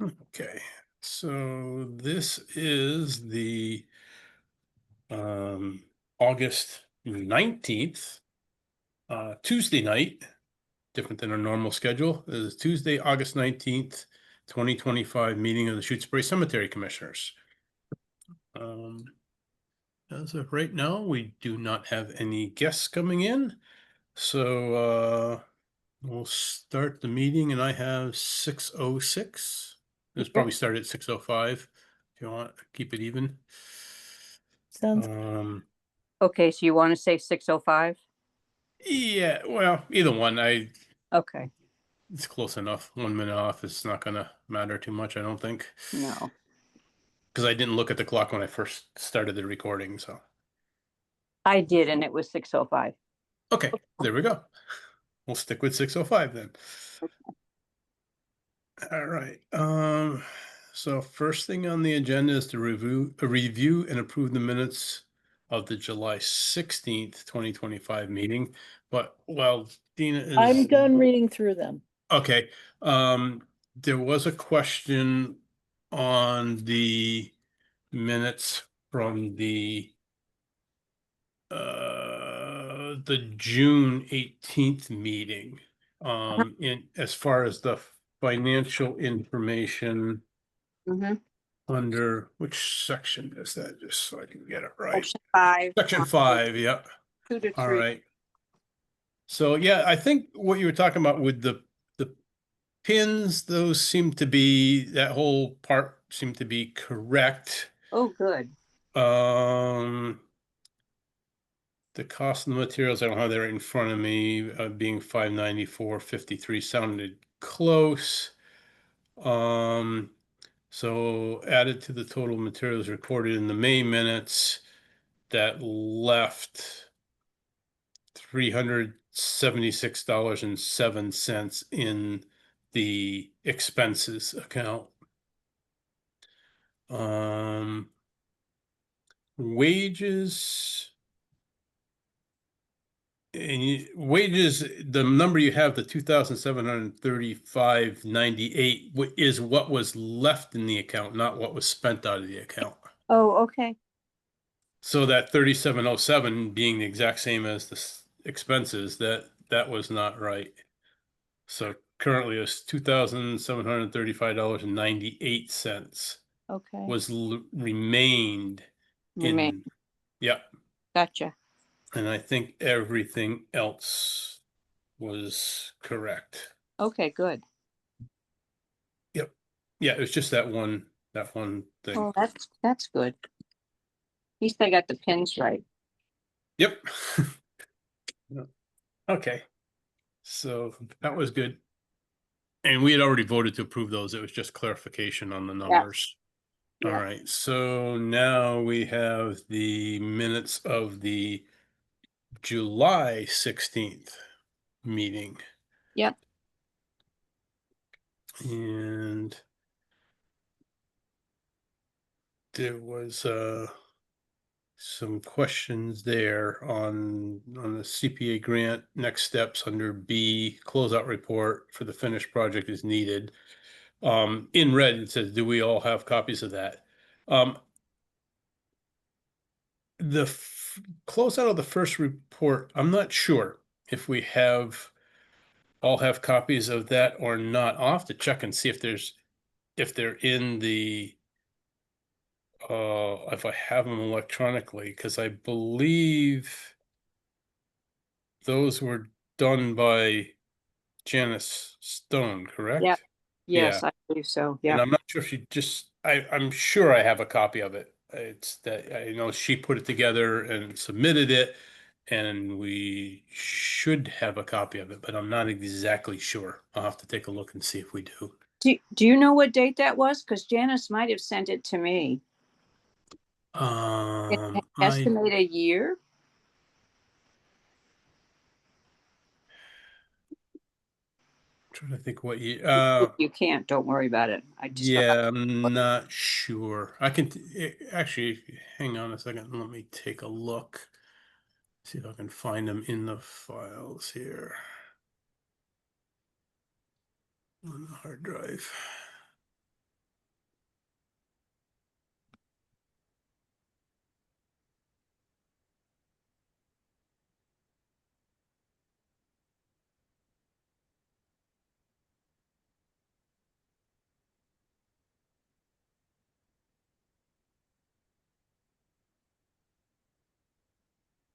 Okay, so this is the August 19th, Tuesday night, different than our normal schedule. This is Tuesday, August 19th, 2025 meeting of the Shutesbury Cemetery Commissioners. Um, as of right now, we do not have any guests coming in. So we'll start the meeting, and I have 6:06. This Yeah. probably start at 6:05 if you want to keep it even. Sounds Um, okay. So you want to say 6:05? yeah, well, either one. Okay. It's close enough. 1 minute off is not gonna matter too much, I don't think. No, Because I didn't look at the clock when I first started the recording, so I did, and it was 6:05. okay, there we go. We'll stick with 6:05 then. All right. So first thing on the agenda is to review and approve the minutes of the July 16th, 2025 meeting. But while Dina I'm is done reading through them. okay, there was a question on the minutes from the June 18th meeting. In as far as the financial information Mm-hmm. under which section is that? Just so I can get it right. Section 5, Section 5, yep. 2 to All 3. right. So yeah, I think what you were talking about with the pins, those seem to be that whole part seemed to be correct. Oh, good. Um, the cost of the materials, I don't have that right in front of me, being 594.53 sounded close. So added to the total materials recorded in the May minutes, that left $376.07 in the expenses account. Um, wages. And wages, the number you have, the 2,735.98 is what was left in the account, not what was spent out of the account. Oh, okay. So that 3707 being the exact same as the expenses, that was not right. So currently it's $2,735.98 Okay. was remained Remain. in, yeah. Gotcha. And I think everything else was correct. Okay, good. Yep. Yeah, it was just that one thing. Oh, that's good. At least I got the pins right. Yep. Yeah. Okay. So that was good. And we had already voted to approve those. It was just clarification on the Yeah. numbers. All Yeah. right. So now we have the minutes of the July 16th meeting. Yep. And there was some questions there on the CPA grant. Next steps under B, closeout report for the finished project is needed. In red, it says, do we all have copies of that? The closeout of the first report, I'm not sure if we all have copies of that or not. I'll have to check and see if they're in the if I have them electronically, because I believe those were done by Janice Stone, Yeah. correct? Yeah, Yes, I believe so. and Yeah. I'm not sure if she I'm sure I have a copy of it. It's that I know she put it together and submitted it, and we should have a copy of it, but I'm not exactly sure. I'll have to take a look and see if we do. Do you know what date that was? Because Janice might have sent it to me. I Estimate a year? trying to think what you If you can't, don't worry about it. I just thought. yeah, I'm not sure. I can actually hang on a second. Let me take a look. See if I can find them in the files here on the hard drive.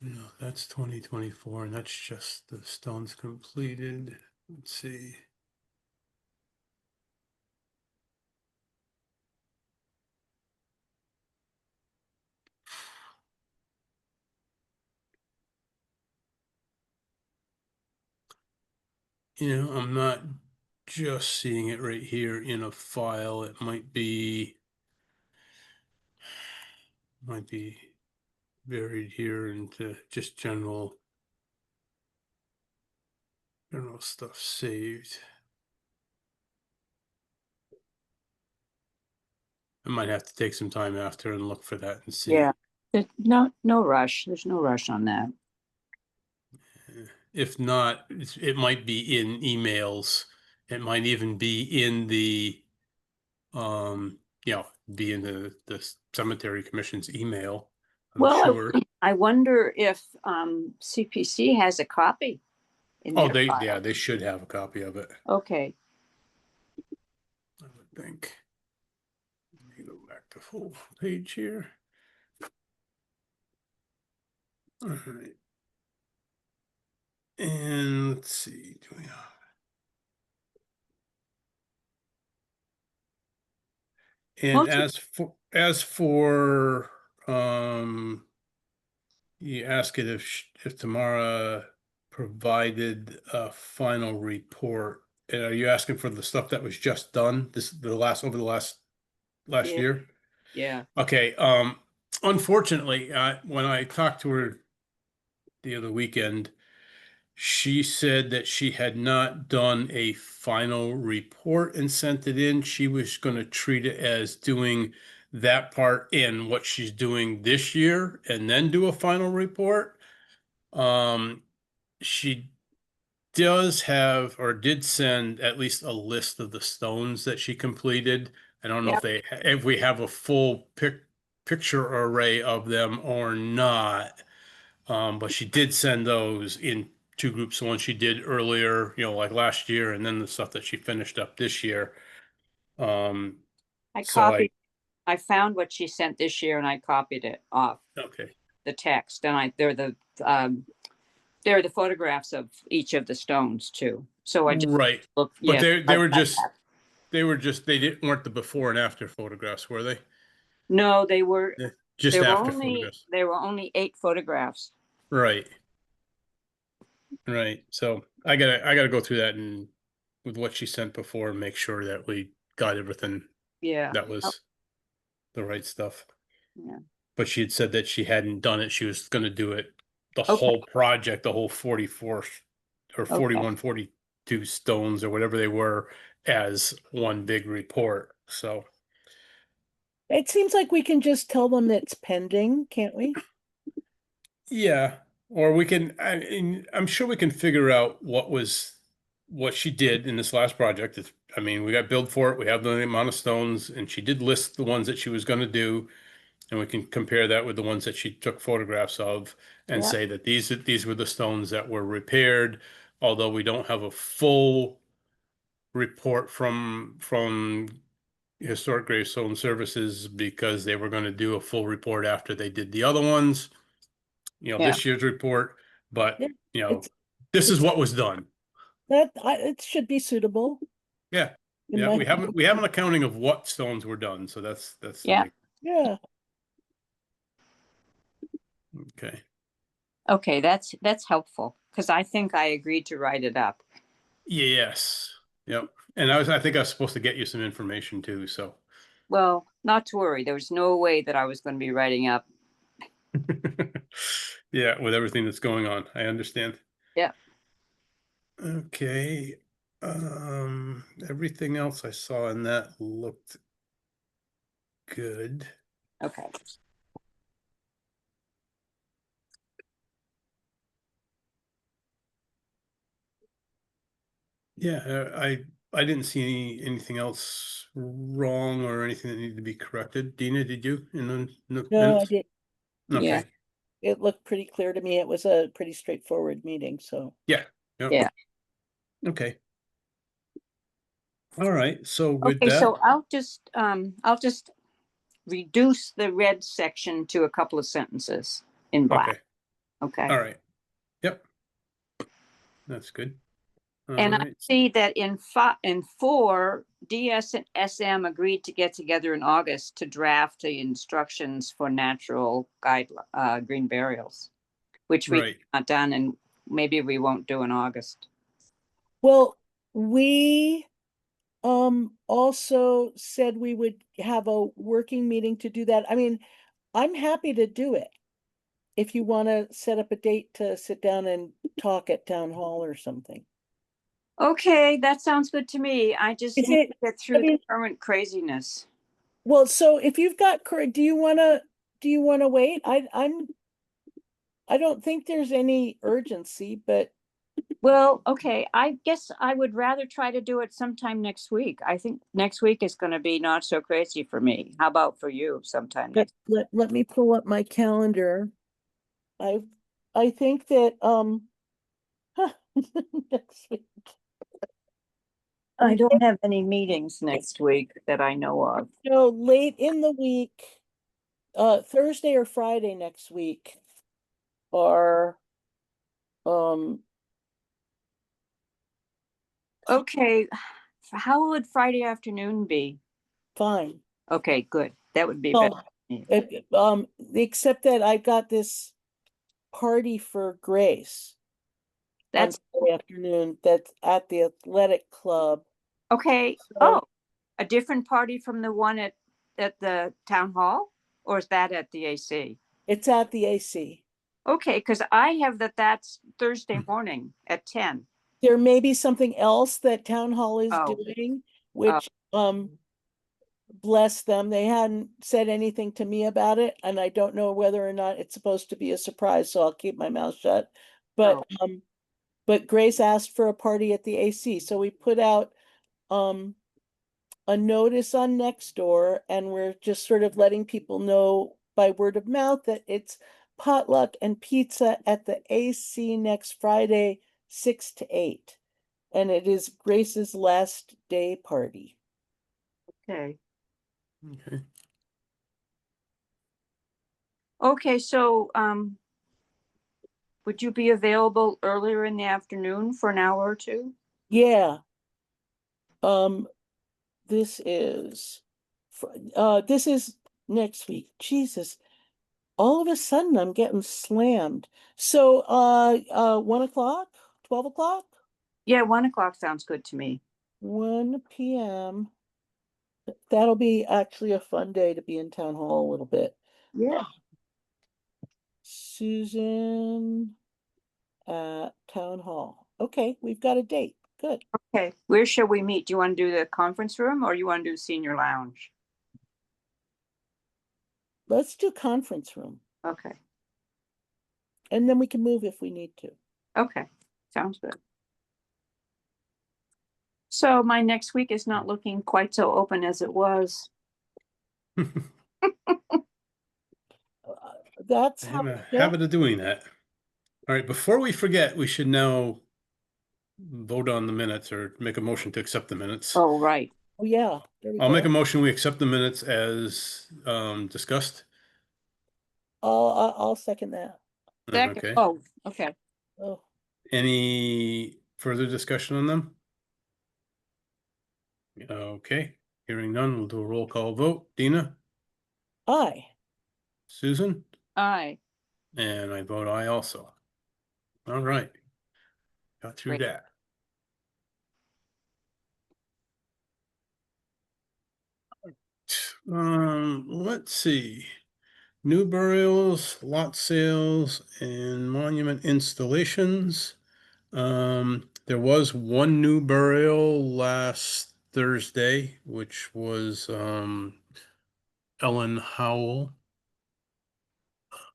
No, that's 2024, and that's just the stones completed. Let's see. I'm not just seeing it right here in a file. It might be buried here into just general stuff saved. I might have to take some time after and look for that and see. Yeah. No rush. There's no rush on that. If not, it might be in emails. It might even be in the, be in the cemetery commission's email. I'm Well, sure. I wonder if CPC has a copy in Oh, their file. they should have a copy of it, Okay. I would think. Let me go back to full page here. All right. And let's see, do we have? And Most of- as for you ask it if Tamara provided a final report. And are you asking for the stuff that was just done over the last yeah, year? yeah, Okay. Unfortunately, when I talked to her the other weekend, she said that she had not done a final report and sent it in. She was going to treat it as doing that part in what she's doing this year and then do a final report. Um, she does have or did send at least a list of the stones that she completed. I don't know yeah. if we have a full picture array of them or not. But she did send those in two groups. The one she did earlier, like last year, and then the stuff that she finished up this year. Um, I so copied. I found what she sent this year, and I copied it off okay, the text. And um, they're the photographs of each of the stones too. So I just right. look. But Yes, they weren't the before and after photographs, were they? no, Yeah, just after photographs. there were only 8 photographs. Right, right. So I gotta go through that and with what she sent before and make sure that we got everything Yeah. that Oh, was the right stuff. yeah. But she had said that she hadn't done it. She was going to do it, the Okay. whole project, the whole 44 or Okay. 41, 42 stones or whatever they were as one big report. So, It seems like we can just tell them it's pending, can't we? yeah. Or I'm sure we can figure out what she did in this last project. We got billed for it. We have the amount of stones, and she did list the ones that she was going to do. And we can compare that with the ones that she took photographs of and Yeah. say that these were the stones that were repaired, although we don't have a full report from Historic Gravestone Services because they were going to do a full report after they did the other ones, Yeah. this year's report, but Yeah, it's this is it's what was done. it should be suitable Yeah. in Yeah, my we have an accounting of what stones were done, so that's the Yeah. big yeah. okay. Okay. That's helpful because I think I agreed to write it up. Yes. Yep. And I think I was supposed to get you some information too. So, Well, not to worry. There was no way that I was going to be writing up. yeah, with everything that's going on, I understand. Yeah. Okay. Everything else I saw in that looked good. Okay. Yeah, I didn't see anything else wrong or anything that needed to be corrected. Dina, did you in the No, I minutes? did. Yeah. Okay. It looked pretty clear to me. It was a pretty straightforward meeting, so. Yeah. Yep. Yeah. Okay. All right. So with Okay. that, So I'll just reduce the red section to a couple of sentences in black. okay. Okay. All right. Yep. That's good. All And I right. see that in 4, DS and SM agreed to get together in August to draft the instructions for natural green burials, which we Right. not done, and maybe we won't do in August. Well, we also said we would have a working meeting to do that. I mean, I'm happy to do it. If you want to set up a date to sit down and talk at town hall or something. Okay, that sounds good to me. I just Is need it, to get I through the mean, current craziness. well, so if you've got, do you want to wait? I don't think there's any urgency, but Well, okay, I guess I would rather try to do it sometime next week. I think next week is going to be not so crazy for me. How about for you sometime next? let me pull up my calendar. I, I think that, next week. I don't have any meetings next week that I know of. No, late in the week, Thursday or Friday next week are, um, Okay, how would Friday afternoon be? fine. Okay, good. That would be better. Well, for me. except that I got this party for Grace on That's Friday afternoon that's at the athletic club. okay. So Oh, a different party from the one at the town hall, or is that at the AC? it's at the AC. Okay, because I have that's Thursday morning at 10. There may be something else that town hall is Oh, doing, oh, which, bless them, they hadn't said anything to me about it, and I don't know whether or not it's supposed to be a surprise, so I'll keep my mouth shut. But, oh. but Grace asked for a party at the AC, so we put out, a notice on Nextdoor, and we're just sort of letting people know by word of mouth that it's potluck and pizza at the AC next Friday, 6 to 8. And it is Grace's last day party. Okay. Okay. Okay, so would you be available earlier in the afternoon for an hour or two? Yeah. Um, this is, this is next week. Jesus. All of a sudden I'm getting slammed. So, 1 o'clock, 12 o'clock, Yeah, 1 o'clock sounds good to me. 1 p.m. That'll be actually a fun day to be in town hall a little bit. Yeah. Susan at town hall. Okay, we've got a date. Good. Okay, where shall we meet? Do you want to do the conference room or you want to do senior lounge? Let's do conference room, Okay, and then we can move if we need to. okay, sounds good. So my next week is not looking quite so open as it was. That's I how have it a goes. habit of doing that. All right, before we forget, we should now vote on the minutes or make a motion to accept the minutes. Oh, right. Oh, yeah, there we I'll make a go. motion, we accept the minutes as discussed. I'll second that. Second. Okay. Oh, okay. Oh, Any further discussion on them? Okay, hearing none, we'll do a roll call vote. Dina, aye. Susan, Aye. and I vote aye also. All right. Got through Great. that. Let's see. New burials, lot sales, and monument installations. There was one new burial last Thursday, which was Ellen Howell.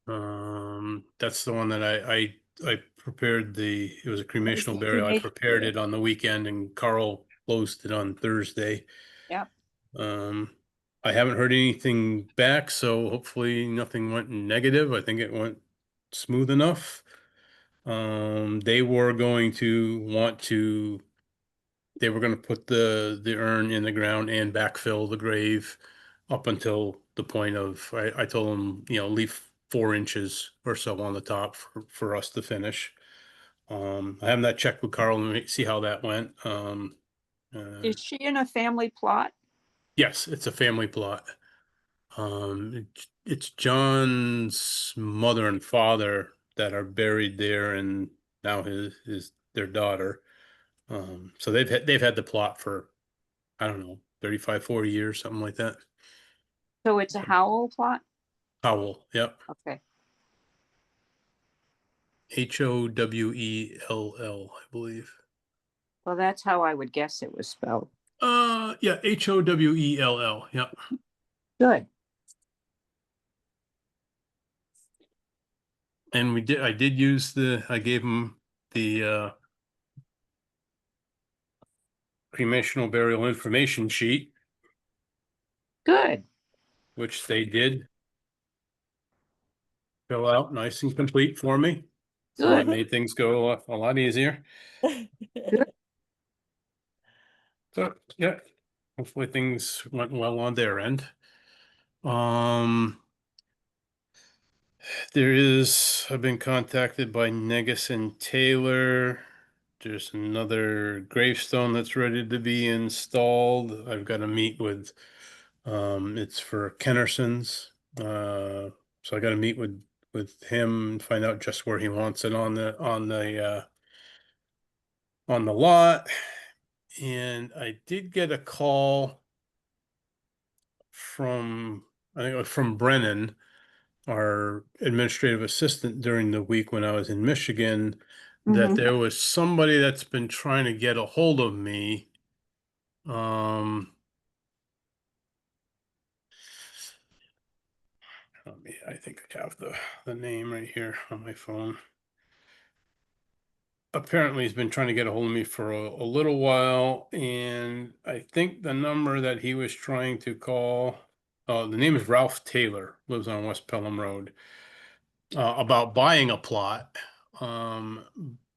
That's the one that I prepared it was a cremational burial. I prepared it on the weekend and Carl closed it on Thursday. Yep. I haven't heard anything back, so hopefully nothing went negative. I think it went smooth enough. They were going to they were going to put the urn in the ground and backfill the grave up until the point of, I told them, leave 4 inches or so on the top for us to finish. I have that checked with Carl and see how that went. Is she in a family plot? Yes, it's a family plot. It's John's mother and father that are buried there, and now his their daughter. So they've had the plot for, I don't know, 35, 40 years, something like that. So it's a Howell plot? Howell, yep. Okay. Howell, I believe. Well, that's how I would guess it was spelled. Yeah, Howell, yep. Good. And I did use I gave him the cremational burial information sheet, Good. which they did fill out nice and complete for me. So that Good. made things go a lot easier. So yeah, hopefully things went well on their end. I've been contacted by Negus and Taylor. There's another gravestone that's ready to be installed. I've got to meet with, it's for Kennerson's. So I got to meet with him, find out just where he wants it on the lot. And I did get a call from, I think it was from Brennan, our administrative assistant, during the week when I was in Michigan, that Mhm. there was somebody that's been trying to get a hold of me. Um, I think I have the name right here on my phone. Apparently he's been trying to get a hold of me for a little while, and I think the number that he was trying to call, the name is Ralph Taylor, lives on West Pelham Road, about buying a plot. Um,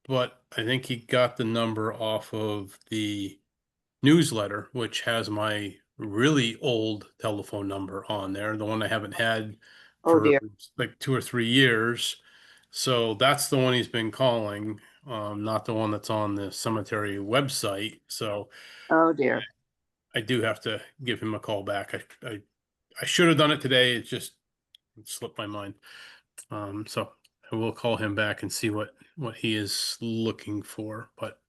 but I think he got the number off of the newsletter, which has my really old telephone number on there, the one I haven't had Oh for dear. like 2 or 3 years. So that's the one he's been calling, not the one that's on the cemetery website. So Oh dear. I do have to give him a call back. I should have done it today. It slipped my mind. So I will call him back and see what he is looking for, but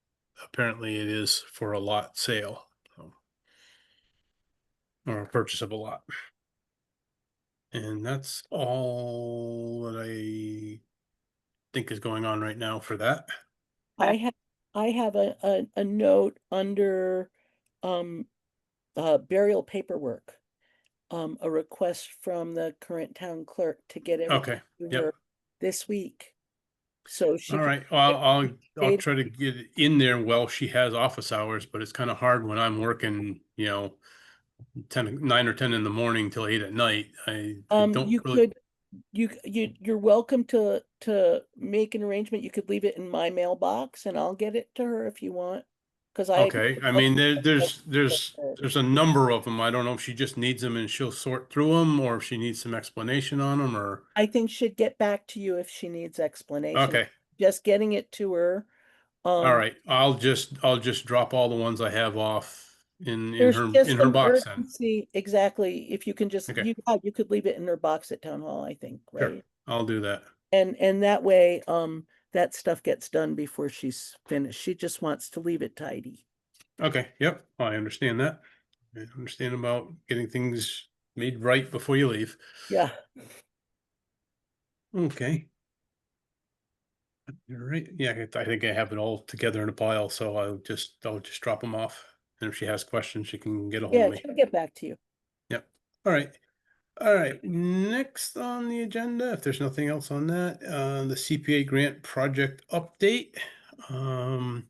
apparently it is for a lot sale, so, or a purchase of a lot. And that's all that I think is going on right now for that. I have a note under burial paperwork. A request from the current town clerk to get everything Okay, to yep. her this week. So she All can right. Well, I'll date- try to get it in there while she has office hours, but it's kind of hard when I'm working, 9 or 10 in the morning till 8 at night. I don't you really. could you're welcome to make an arrangement. You could leave it in my mailbox and I'll get it to her if you want. Because Okay, I mean, there's a number of them. I don't know if she just needs them and she'll sort through them, or if she needs some explanation on them, or. I think she'd get back to you if she needs explanation. Okay, Just getting it to her. all right. I'll just drop all the ones I have off in There's her just an box then. urgency, exactly. If you can just, Okay, you could leave it in her box at town hall, I think, sure. right? I'll do that. And that way, that stuff gets done before she's finished. She just wants to leave it tidy. Okay, yep, I understand that. I understand about getting things made right before you leave. Yeah. Okay. All right. Yeah, I think I have it all together in a pile, so I'll just drop them off. And if she has questions, she can get a hold Yeah, of me. she'll get back to you. Yep. All right. All right. Next on the agenda, if there's nothing else on that, the CPA grant project update. Um,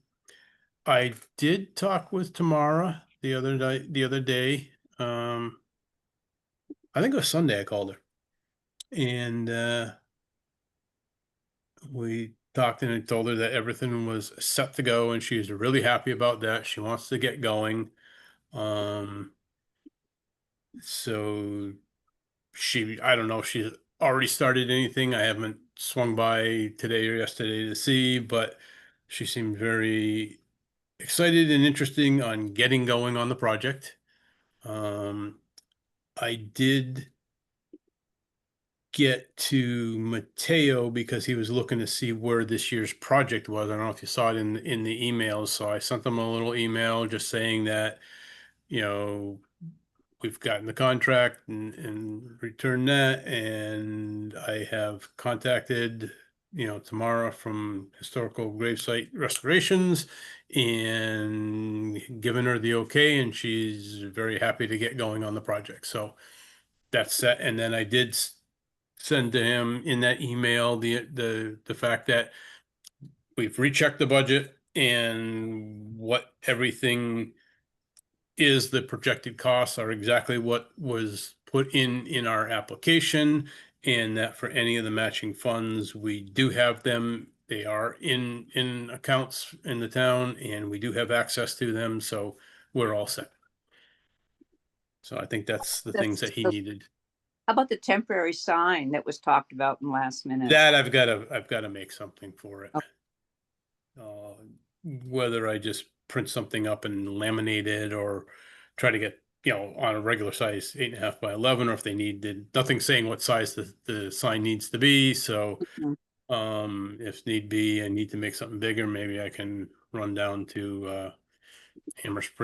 I did talk with Tamara the other day. I think it was Sunday I called her. And we talked and I told her that everything was set to go and she's really happy about that. She wants to get going. Um, so I don't know, already started anything. I haven't swung by today or yesterday to see, but she seemed very excited and interesting on getting going on the project. I did get to Mateo because he was looking to see where this year's project was. I don't know if you saw it in the emails, so I sent him a little email just saying that, you know, we've gotten the contract and returned that, and I have contacted, Tamara from Historical Gravesite Restorations and given her the okay, and she's very happy to get going on the project. So that's set. And then I did send to him in that email the fact that we've rechecked the budget and what everything is, the projected costs are exactly what was put in our application, and that for any of the matching funds, we do have them. They are in accounts in the town, and we do have access to them, so we're all set. So I think that's the things that he needed. How about the temporary sign that was talked about in last minute? That I've got to make something for it. Okay. Whether I just print something up and laminate it or try to get, on a regular size 8.5 by 11, or if they need nothing saying what size the sign needs to be. So, Mhm. if need be, I need to make something bigger, maybe I can run down to, Amherst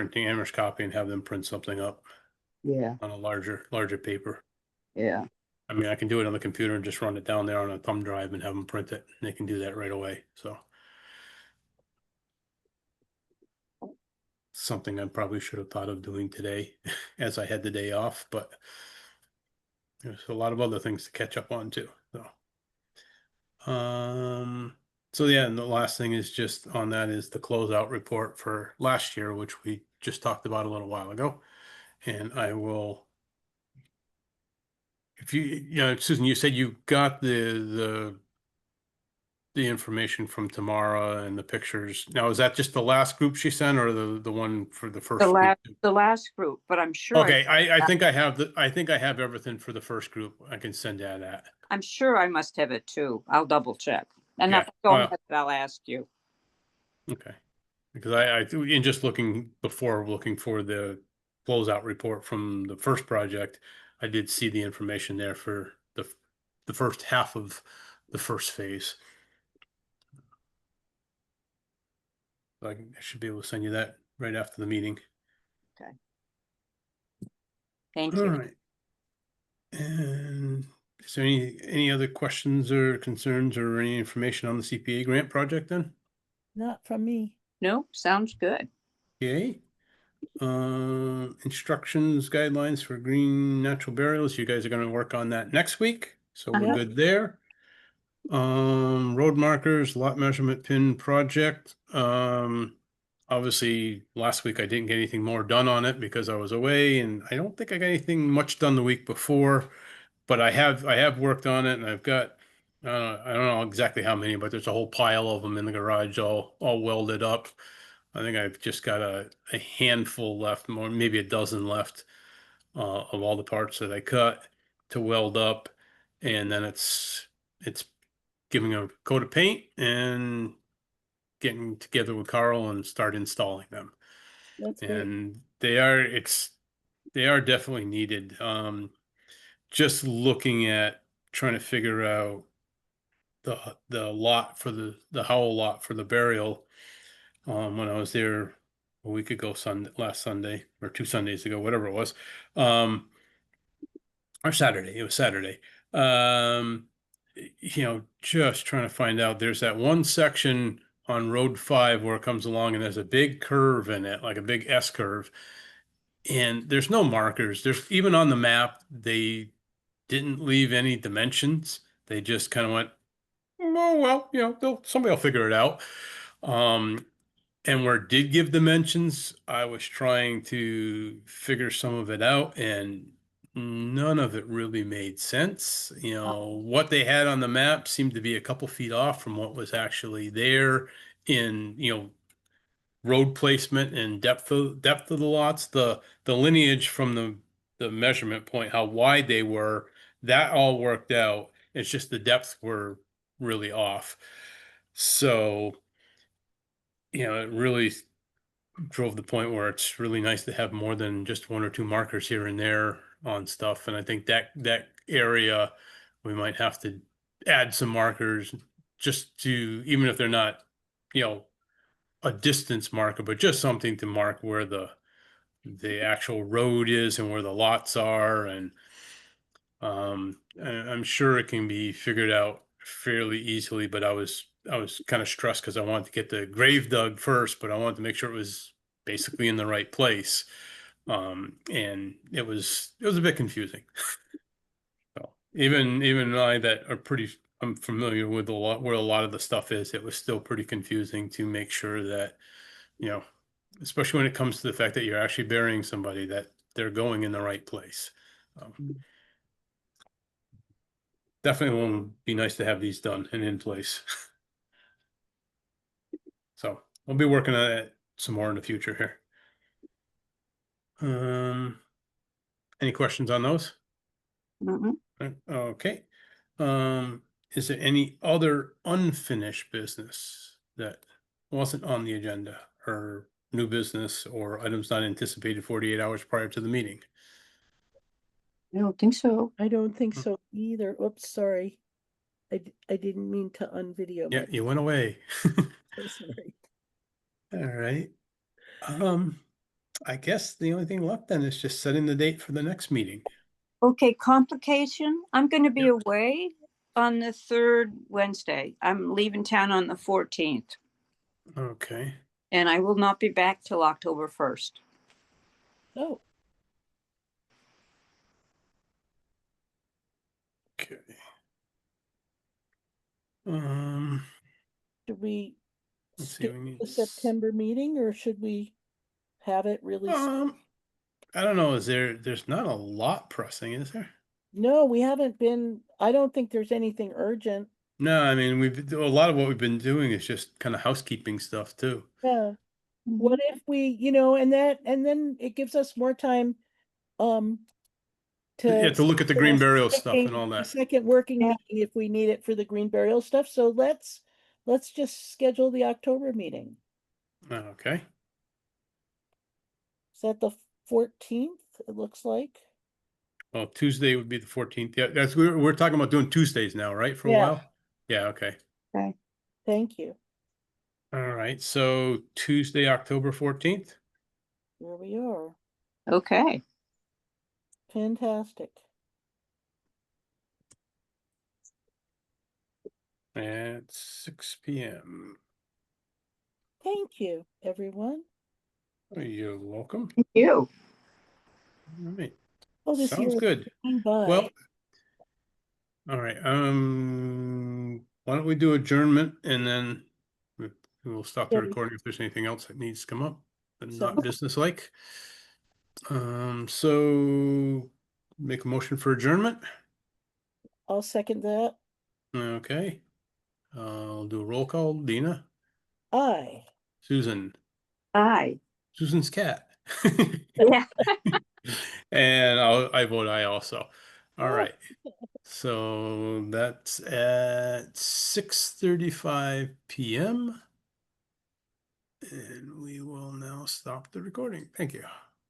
Copy and have them print something up Yeah, on a larger paper. yeah. I mean, I can do it on the computer and just run it down there on a thumb drive and have them print it. And they can do that right away. So something I probably should have thought of doing today as I had the day off, but there's a lot of other things to catch up on too. So yeah, and the last thing is just on that is the closeout report for last year, which we just talked about a little while ago. And I will, if Susan, you said you got the information from Tamara and the pictures. Now, is that just the last group she sent, or the one for the first group? The last group, but I'm sure. Okay, I think I have everything for the first group. I can send that. I'm sure I must have it too. I'll double check. And Yeah, if I don't well, have it, I'll ask you. okay. Because in just looking for the closeout report from the first project, I did see the information there for the first half of the first phase. So I should be able to send you that right after the meeting. Okay. Thank All you. right. And is there any other questions or concerns or any information on the CPA grant project then? Not from me. No, sounds good. Okay. Instructions, guidelines for green natural burials. You guys are going to work on that next week. So we're Yep. good there. Road markers, lot measurement pin project. Obviously last week I didn't get anything more done on it because I was away, and I don't think I got anything much done the week before, but I have worked on it, and I've got, I don't know exactly how many, but there's a whole pile of them in the garage, all welded up. I think I've just got a handful left, more maybe a dozen left, of all the parts that I cut to weld up, and then it's giving a coat of paint and getting together with Carl and start installing them. That's great. And they are definitely needed. Just looking at trying to figure out the lot for the Howell lot for the burial. When I was there a week ago, last Sunday or 2 Sundays ago, whatever it was, or Saturday. It was Saturday. Just trying to find out. There's that one section on Road 5 where it comes along, and there's a big curve in it, like a big S curve. And there's no markers. There's even on the map, they didn't leave any dimensions. They just kind of went, oh, well, somebody will figure it out. And where it did give dimensions, I was trying to figure some of it out, and none of it really made sense. What they had on the map seemed to be a couple feet off from what was actually there in, road placement and depth of the lots. The lineage from the measurement point, how wide they were, that all worked out. It's just the depths were really off. So, it really drove the point where it's really nice to have more than just one or two markers here and there on stuff. And I think that area, we might have to add some markers just to, even if they're not, a distance marker, but just something to mark where the actual road is and where the lots are. And I'm sure it can be figured out fairly easily, but I was kind of stressed because I wanted to get the grave dug first, but I wanted to make sure it was basically in the right place. And it was a bit confusing. So even I that are I'm familiar with a lot where a lot of the stuff is, it was still pretty confusing to make sure that, you know, especially when it comes to the fact that you're actually burying somebody, that they're going in the right place. Definitely will be nice to have these done and in place. So we'll be working on it some more in the future here. Any questions on those? Mhm. Okay. Is there any other unfinished business that wasn't on the agenda, or new business, or items not anticipated 48 hours prior to the meeting? I don't think so. I don't think so either. Oops, sorry. I didn't mean to unvideo Yeah, you went away. myself. Sorry. All right. I guess the only thing left then is just setting the date for the next meeting. Okay, complication. I'm going to be Yep. away on the third Wednesday. I'm leaving town on the 14th, Okay. and I will not be back till October 1st. Oh, Okay. Um, should we let's see. skip We need. the September meeting or should we have it really? I don't know. There's not a lot pressing, is there? No, we haven't been, I don't think there's anything urgent. No, I mean, a lot of what we've been doing is just kind of housekeeping stuff too. Yeah. What if we, and then it gives us more time, um, Yeah, to to look at the for green burial stuff and all a that. second working Yeah. meeting if we need it for the green burial stuff. So let's just schedule the October meeting. Okay. Is that the 14th? It looks like. Well, Tuesday would be the 14th. Yeah, we're talking about doing Tuesdays now, right? For a Yeah. while. Yeah. Okay. Okay. Thank you. All right. So Tuesday, October 14th. Here we are. Okay. Fantastic. At 6 p.m. Thank you, everyone. You're welcome. Thank you. All right. Oh, this year Sounds is good. flying by. Well, all right. Why don't we do adjournment and then we'll stop the Yeah, recording if there's anything else that needs to come up, but not sounds- business-like. So make a motion for adjournment. I'll second that. Okay. I'll do a roll call. Dina, Aye. Susan, Bye. Susan's cat. Yeah. And I vote aye also. All right. So that's at 6:35 p.m. And we will now stop the recording. Thank you.